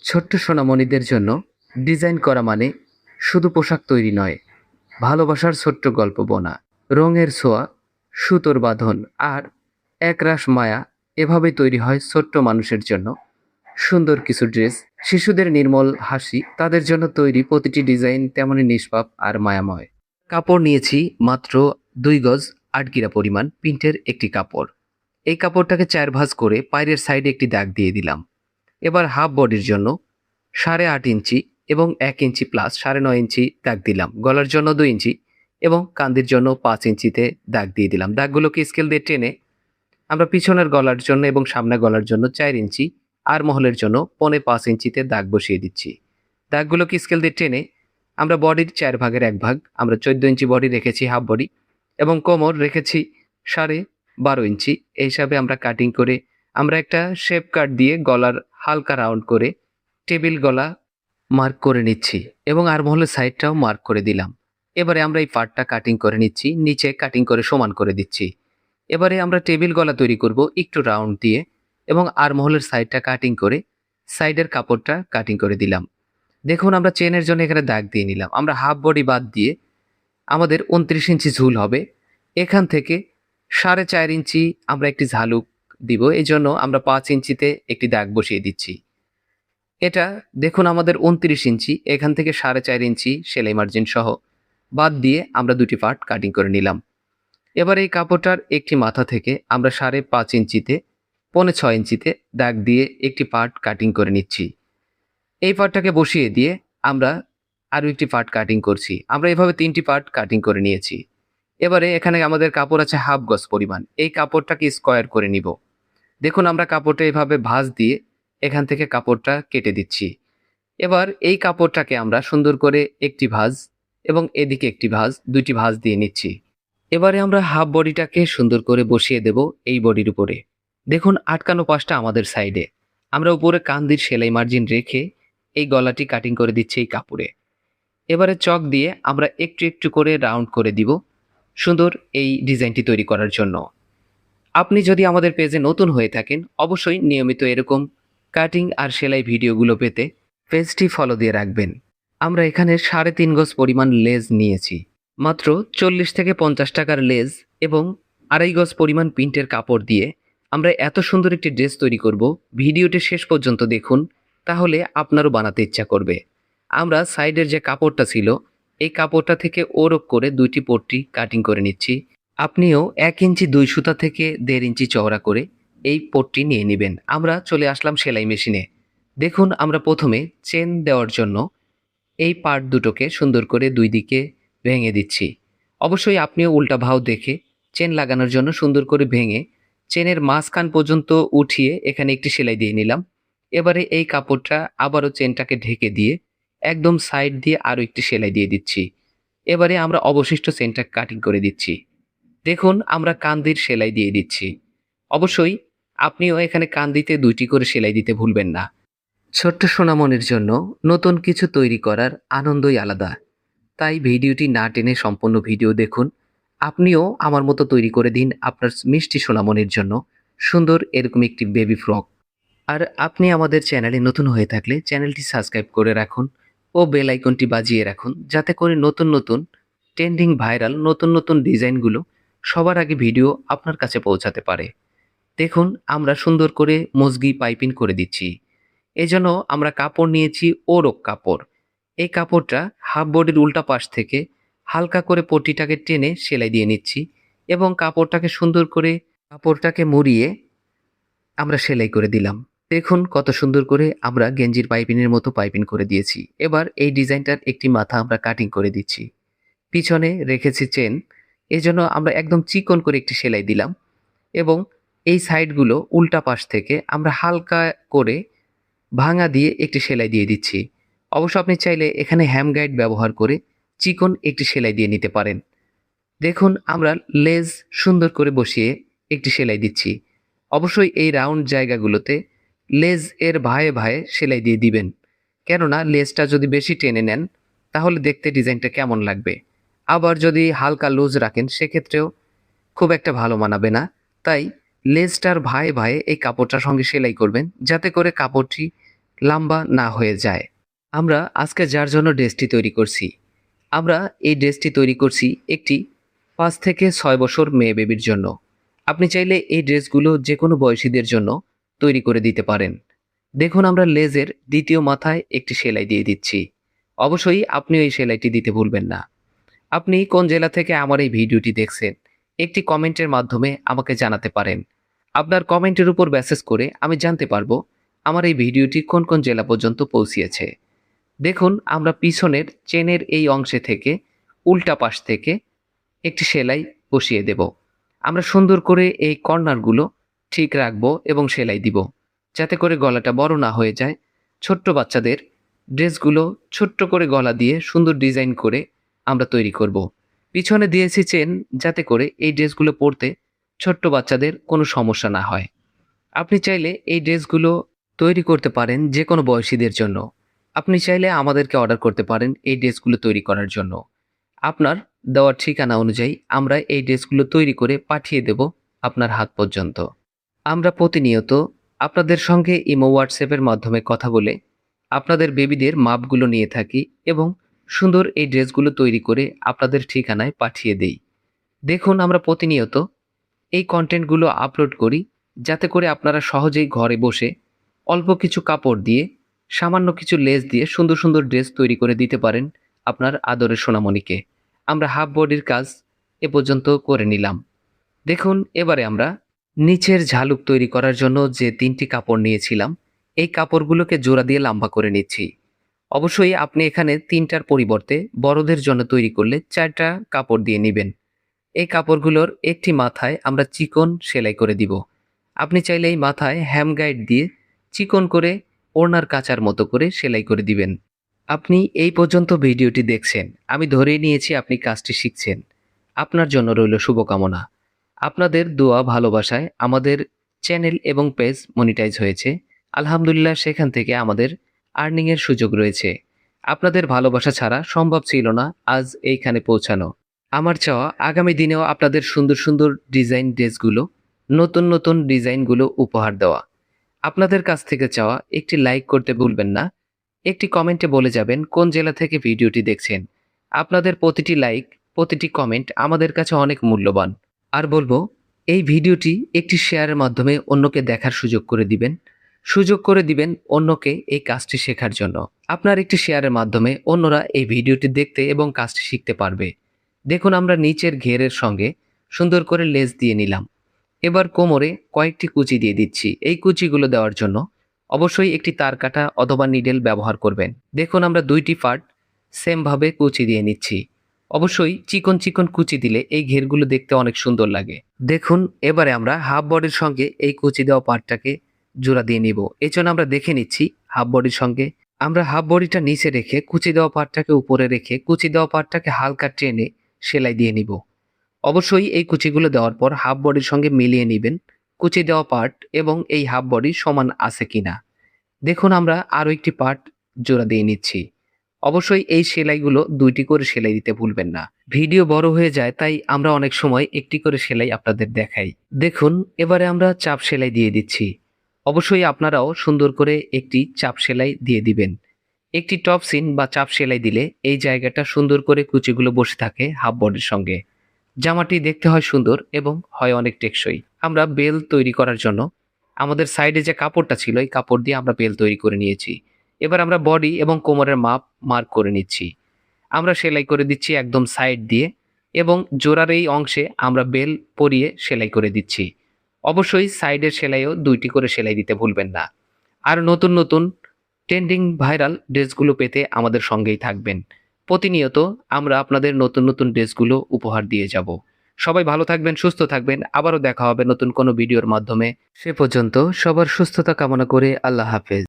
ছোট্ট সোনামণিদের জন্য ডিজাইন করা মানে শুধু পোশাক তৈরি নয়, ভালোবাসার ছোট্ট গল্প বনা, রঙের ছোঁয়া, সুতোর বাঁধন আর একরাশ মায়া। এভাবেই তৈরি হয় ছোট্ট মানুষের জন্য সুন্দর কিছু ড্রেস। শিশুদের নির্মল হাসি, তাদের জন্য তৈরি প্রতিটি ডিজাইন তেমনই নিষ্পাপ আর মায়াময়। কাপড় নিয়েছি মাত্র 2 গজ 8 গিরা পরিমাণ প্রিন্টের একটি কাপড়। এই কাপড়টাকে 4 ভাঁজ করে পায়ের সাইডে একটি দাগ দিয়ে দিলাম। এবার হাফ বডির জন্য 8.5 ইঞ্চি এবং 1 ইঞ্চি প্লাস 9.5 ইঞ্চি দাগ দিলাম। গলার জন্য 2 ইঞ্চি এবং কান্দির জন্য 5 ইঞ্চিতে দাগ দিয়ে দিলাম। দাগগুলোকে স্কেল দিয়ে টেনে আমরা পিছনের গলার জন্য এবং সামনের গলার জন্য 4 ইঞ্চি আর মহলের জন্য 4.5 ইঞ্চিতে দাগ বসিয়ে দিচ্ছি। দাগগুলোকে স্কেল দিয়ে টেনে আমরা বডির 4 ভাগের 1 ভাগ, আমরা 14 ইঞ্চি বডি রেখেছি হাফ বডি এবং কোমর রেখেছি 12.5 ইঞ্চি। এই হিসাবে আমরা কাটিং করে আমরা একটা শেপ কাট দিয়ে গলার হালকা রাউন্ড করে টেবিল গলা মার্ক করে নিচ্ছি এবং আরমহলের সাইডটাও মার্ক করে দিলাম। এবারে আমরা এই পার্টটা কাটিং করে নিচ্ছি, নিচে কাটিং করে সমান করে দিচ্ছি। এবারে আমরা টেবিল গলা তৈরি করব একটু রাউন্ড দিয়ে এবং আরমহলের সাইডটা কাটিং করে সাইডের কাপড়টা কাটিং করে দিলাম। দেখুন আমরা চেনের জন্য এখানে দাগ দিয়ে নিলাম। আমরা হাফ বডি বাদ দিয়ে আমাদের 29 ইঞ্চি ঝুল হবে। এখান থেকে 4.5 ইঞ্চি আমরা একটি ঝালুক দিব, এই জন্য আমরা 5 ইঞ্চিতে একটি দাগ বসিয়ে দিচ্ছি। এটা দেখুন আমাদের 29 ইঞ্চি, এখান থেকে 4.5 ইঞ্চি সেলাই মার্জিন সহ বাদ দিয়ে আমরা দুটি পার্ট কাটিং করে নিলাম। এবার এই কাপড়টার একটি মাথা থেকে আমরা 5.5 ইঞ্চিতে 6.25 ইঞ্চিতে দাগ দিয়ে একটি পার্ট কাটিং করে নিচ্ছি। এই পার্টটাকে বসিয়ে দিয়ে আমরা আরও একটি পার্ট কাটিং করছি। আমরা এভাবে 3টি পার্ট কাটিং করে নিয়েছি। এবারে এখানে আমাদের কাপড় আছে হাফ গজ পরিমাণ, এই কাপড়টাকে স্কোয়ার করে নিব। দেখুন আমরা কাপড়টা এভাবে ভাঁজ দিয়ে এখান থেকে কাপড়টা কেটে দিচ্ছি। এবার এই কাপড়টাকে আমরা সুন্দর করে একটি ভাঁজ এবং এদিকে একটি ভাঁজ, দুইটি ভাঁজ দিয়ে নিচ্ছি। এবারে আমরা হাফ বডিটাকে সুন্দর করে বসিয়ে দেব এই বডির উপরে। দেখুন আটকানো পাশটা আমাদের সাইডে, আমরা উপরে কান্দির সেলাই মার্জিন রেখে এই গলাটি কাটিং করে দিচ্ছি এই কাপড়ে। এবারে চক দিয়ে আমরা একটু একটু করে রাউন্ড করে দিব সুন্দর এই ডিজাইনটি তৈরি করার জন্য। আপনি যদি আমাদের পেজে নতুন হয়ে থাকেন অবশ্যই নিয়মিত এরকম কাটিং আর সেলাই ভিডিওগুলো পেতে পেজটি ফলো দিয়ে রাখবেন। আমরা এখানে 3.5 গজ পরিমাণ লেজ নিয়েছি, মাত্র 40 থেকে 50 টাকার লেজ এবং 2.5 গজ পরিমাণ প্রিন্টের কাপড় দিয়ে আমরা এত সুন্দর একটি ড্রেস তৈরি করব। ভিডিওটি শেষ পর্যন্ত দেখুন, তাহলে আপনারও বানাতে ইচ্ছা করবে। আমরা সাইডের যে কাপড়টা ছিল এই কাপড়টা থেকে ওরক করে দুইটি পট্টি কাটিং করে নিচ্ছি। আপনিও 1 ইঞ্চি 2 সুতা থেকে 1.5 ইঞ্চি চওড়া করে এই পট্টি নিয়ে নেবেন। আমরা চলে আসলাম সেলাই মেশিনে। দেখুন আমরা প্রথমে চেন দেওয়ার জন্য এই পার্ট দুটোকে সুন্দর করে দুই দিকে ভেঙে দিচ্ছি। অবশ্যই আপনিও উল্টা ভাও দেখে চেন লাগানোর জন্য সুন্দর করে ভেঙে চেনের মাঝখান পর্যন্ত উঠিয়ে এখানে একটি সেলাই দিয়ে নিলাম। এবারে এই কাপড়টা আবারও চেনটাকে ঢেকে দিয়ে একদম সাইড দিয়ে আরও একটি সেলাই দিয়ে দিচ্ছি। এবারে আমরা অবশিষ্ট চেনটা কাটিং করে দিচ্ছি। দেখুন আমরা কান্দির সেলাই দিয়ে দিচ্ছি। অবশ্যই আপনিও এখানে কান্দিতে 2টি করে সেলাই দিতে ভুলবেন না। ছোট্ট সোনামণির জন্য নতুন কিছু তৈরি করার আনন্দই আলাদা। তাই ভিডিওটি না টেনে সম্পূর্ণ ভিডিও দেখুন। আপনিও আমার মতো তৈরি করে দিন আপনার মিষ্টি সোনামণির জন্য সুন্দর এরকম একটি বেবি ফ্রক। আর আপনি আমাদের চ্যানেলে নতুন হয়ে থাকলে চ্যানেলটি সাবস্ক্রাইব করে রাখুন ও বেল আইকনটি বাজিয়ে রাখুন, যাতে করে নতুন নতুন ট্রেন্ডিং ভাইরাল নতুন নতুন ডিজাইনগুলো সবার আগে ভিডিও আপনার কাছে পৌঁছাতে পারে। দেখুন আমরা সুন্দর করে মজগি পাইপিং করে দিচ্ছি। এজন্য আমরা কাপড় নিয়েছি ওরক কাপড়। এই কাপড়টা হাফ বডির উল্টা পাশ থেকে হালকা করে পট্টিটাকে টেনে সেলাই দিয়ে নিচ্ছি এবং কাপড়টাকে সুন্দর করে কাপড়টাকে মুড়িয়ে আমরা সেলাই করে দিলাম। দেখুন কত সুন্দর করে আমরা গেঞ্জির পাইপিনের মতো পাইপিং করে দিয়েছি। এবার এই ডিজাইনটার একটি মাথা আমরা কাটিং করে দিচ্ছি। পিছনে রেখেছি চেন, এজন্য আমরা একদম চিকন করে একটি সেলাই দিলাম এবং এই সাইডগুলো উল্টা পাশ থেকে আমরা হালকা করে ভাঙা দিয়ে একটি সেলাই দিয়ে দিচ্ছি। অবশ্য আপনি চাইলে এখানে হ্যাম গাইড ব্যবহার করে চিকন একটি সেলাই দিয়ে নিতে পারেন। দেখুন আমরা লেজ সুন্দর করে বসিয়ে একটি সেলাই দিচ্ছি। অবশ্যই এই রাউন্ড জায়গাগুলোতে লেজ এর ভায়ে ভায়ে সেলাই দিয়ে দিবেন, কেননা লেজটা যদি বেশি টেনে নেন তাহলে দেখতে ডিজাইনটা কেমন লাগবে। আবার যদি হালকা লুজ রাখেন সেক্ষেত্রেও খুব একটা ভালো মানাবে না। তাই লেজটার ভায়ে ভায়ে এই কাপড়টার সঙ্গে সেলাই করবেন, যাতে করে কাপড়টি লম্বা না হয়ে যায়। আমরা আজকে যার জন্য ড্রেসটি তৈরি করছি, আমরা এই ড্রেসটি তৈরি করছি একটি ৫ থেকে ৬ বছর মেয়ে বেবির জন্য। আপনি চাইলে এই ড্রেসগুলো যে কোনো বয়সীদের জন্য তৈরি করে দিতে পারেন। দেখুন আমরা লেজের দ্বিতীয় মাথায় একটি সেলাই দিয়ে দিচ্ছি। অবশ্যই আপনিও এই সেলাইটি দিতে ভুলবেন না। আপনি কোন জেলা থেকে আমার এই ভিডিওটি দেখছেন, একটি কমেন্টের মাধ্যমে আমাকে জানাতে পারেন। আপনার কমেন্টের উপর বেসিস করে আমি জানতে পারবো আমার এই ভিডিওটি কোন কোন জেলা পর্যন্ত পৌঁছিয়েছে। দেখুন আমরা পিছনের চেনের এই অংশে থেকে উল্টা পাশ থেকে একটি সেলাই বসিয়ে দেব। আমরা সুন্দর করে এই কর্নারগুলো ঠিক রাখবো এবং সেলাই দিব, যাতে করে গলাটা বড় না হয়ে যায়। ছোট্ট বাচ্চাদের ড্রেসগুলো ছোট্ট করে গলা দিয়ে সুন্দর ডিজাইন করে আমরা তৈরি করব। পিছনে দিয়েছি চেন, যাতে করে এই ড্রেসগুলো পরতে ছোট্ট বাচ্চাদের কোনো সমস্যা না হয়। আপনি চাইলে এই ড্রেসগুলো তৈরি করতে পারেন যে কোনো বয়সীদের জন্য। আপনি চাইলে আমাদেরকে অর্ডার করতে পারেন এই ড্রেসগুলো তৈরি করার জন্য। আপনার দেওয়ার ঠিকানা অনুযায়ী আমরা এই ড্রেসগুলো তৈরি করে পাঠিয়ে দেব আপনার হাত পর্যন্ত। আমরা প্রতিনিয়ত আপনাদের সঙ্গে ইমো হোয়াটসঅ্যাপের মাধ্যমে কথা বলে আপনাদের বেবিদের মাপগুলো নিয়ে থাকি এবং সুন্দর এই ড্রেসগুলো তৈরি করে আপনাদের ঠিকানায় পাঠিয়ে দেই। দেখুন আমরা প্রতিনিয়ত এই কন্টেন্টগুলো আপলোড করি, যাতে করে আপনারা সহজেই ঘরে বসে অল্প কিছু কাপড় দিয়ে, সামান্য কিছু লেস দিয়ে সুন্দর সুন্দর ড্রেস তৈরি করে দিতে পারেন আপনার আদরের সোনামণিকে। আমরা হাফ বডির কাজ এ পর্যন্ত করে নিলাম। দেখুন এবারে আমরা নিচের ঝালুক তৈরি করার জন্য যে ৩টি কাপড় নিয়েছিলাম, এই কাপড়গুলোকে জোড়া দিয়ে লম্বা করে নিচ্ছি। অবশ্যই আপনি এখানে ৩টার পরিবর্তে বড়দের জন্য তৈরি করলে ৪টা কাপড় দিয়ে নিবেন। এই কাপড়গুলোর একটি মাথায় আমরা চিকন সেলাই করে দিব। আপনি চাইলে এই মাথায় হ্যাম গাইড দিয়ে চিকন করে ওড়নার কাচার মতো করে সেলাই করে দিবেন। আপনি এই পর্যন্ত ভিডিওটি দেখছেন, আমি ধরেই নিয়েছি আপনি কাজটি শিখছেন। আপনার জন্য রইল শুভকামনা। আপনাদের দোয়া ভালোবাসায় আমাদের চ্যানেল এবং পেজ মনিটাইজ হয়েছে। আলহামদুলিল্লাহ, সেখান থেকে আমাদের আর্নিংয়ের সুযোগ রয়েছে। আপনাদের ভালোবাসা ছাড়া সম্ভব ছিল না আজ এইখানে পৌঁছানো। আমার চাওয়া আগামী দিনেও আপনাদের সুন্দর সুন্দর ডিজাইন ড্রেসগুলো, নতুন নতুন ডিজাইনগুলো উপহার দেওয়া। আপনাদের কাছ থেকে চাওয়া একটি লাইক করতে ভুলবেন না। একটি কমেন্টে বলে যাবেন কোন জেলা থেকে ভিডিওটি দেখছেন। আপনাদের প্রতিটি লাইক, প্রতিটি কমেন্ট আমাদের কাছে অনেক মূল্যবান। আর বলবো, এই ভিডিওটি একটি শেয়ারের মাধ্যমে অন্যকে দেখার সুযোগ করে দিবেন অন্যকে এই কাজটি শেখার জন্য। আপনার একটি শেয়ারের মাধ্যমে অন্যরা এই ভিডিওটি দেখতে এবং কাজটি শিখতে পারবে। দেখুন আমরা নিচের ঘেরের সঙ্গে সুন্দর করে লেস দিয়ে নিলাম। এবার কোমরে কয়েকটি কুচি দিয়ে দিচ্ছি। এই কুচিগুলো দেওয়ার জন্য অবশ্যই একটি তার কাটা অথবা নিডেল ব্যবহার করবেন। দেখুন আমরা 2টি পার্ট সেমভাবে কুচি দিয়ে নিচ্ছি। অবশ্যই চিকন চিকন কুচি দিলে এই ঘেরগুলো দেখতে অনেক সুন্দর লাগে। দেখুন এবারে আমরা হাফ বডির সঙ্গে এই কুচি দেওয়া পার্টটাকে জোড়া দিয়ে নিব। এই জন্য আমরা দেখে নিচ্ছি হাফ বডির সঙ্গে আমরা হাফ বডিটা নিচে রেখে কুচি দেওয়া পার্টটাকে উপরে রেখে কুচি দেওয়া পার্টটাকে হালকা টেনে সেলাই দিয়ে নিব। অবশ্যই এই কুচিগুলো দেওয়ার পর হাফ বডির সঙ্গে মিলিয়ে নেবেন কুচি দেওয়া পার্ট এবং এই হাফ বডি সমান আছে কিনা। দেখুন আমরা আরও একটি পার্ট জোড়া দিয়ে নিচ্ছি। অবশ্যই এই সেলাইগুলো 2টি করে সেলাই দিতে ভুলবেন না। ভিডিও বড় হয়ে যায়, তাই আমরা অনেক সময় একটি করে সেলাই আপনাদের দেখাই। দেখুন এবারে আমরা চাপ সেলাই দিয়ে দিচ্ছি। অবশ্যই আপনারাও সুন্দর করে একটি চাপ সেলাই দিয়ে দিবেন। একটি টপ সিন বা চাপ সেলাই দিলে এই জায়গাটা সুন্দর করে কুচিগুলো বসে থাকে হাফ বডির সঙ্গে। জামাটি দেখতে হয় সুন্দর এবং হয় অনেক টেকসই। আমরা বেল তৈরি করার জন্য আমাদের সাইডে যে কাপড়টা ছিল, এই কাপড় দিয়ে আমরা বেল তৈরি করে নিয়েছি। এবার আমরা বডি এবং কোমরের মাপ মার্ক করে নিচ্ছি। আমরা সেলাই করে দিচ্ছি একদম সাইড দিয়ে এবং জোড়ার এই অংশে আমরা বেল পরিয়ে সেলাই করে দিচ্ছি। অবশ্যই সাইডের সেলাইও 2টি করে সেলাই দিতে ভুলবেন না। আর নতুন নতুন ট্রেন্ডিং ভাইরাল ড্রেসগুলো পেতে আমাদের সঙ্গেই থাকবেন। প্রতিনিয়ত আমরা আপনাদের নতুন নতুন ড্রেসগুলো উপহার দিয়ে যাব। সবাই ভালো থাকবেন, সুস্থ থাকবেন। আবারও দেখা হবে নতুন কোনো ভিডিওর মাধ্যমে। সে পর্যন্ত সবার সুস্থতা কামনা করে আল্লাহ হাফেজ।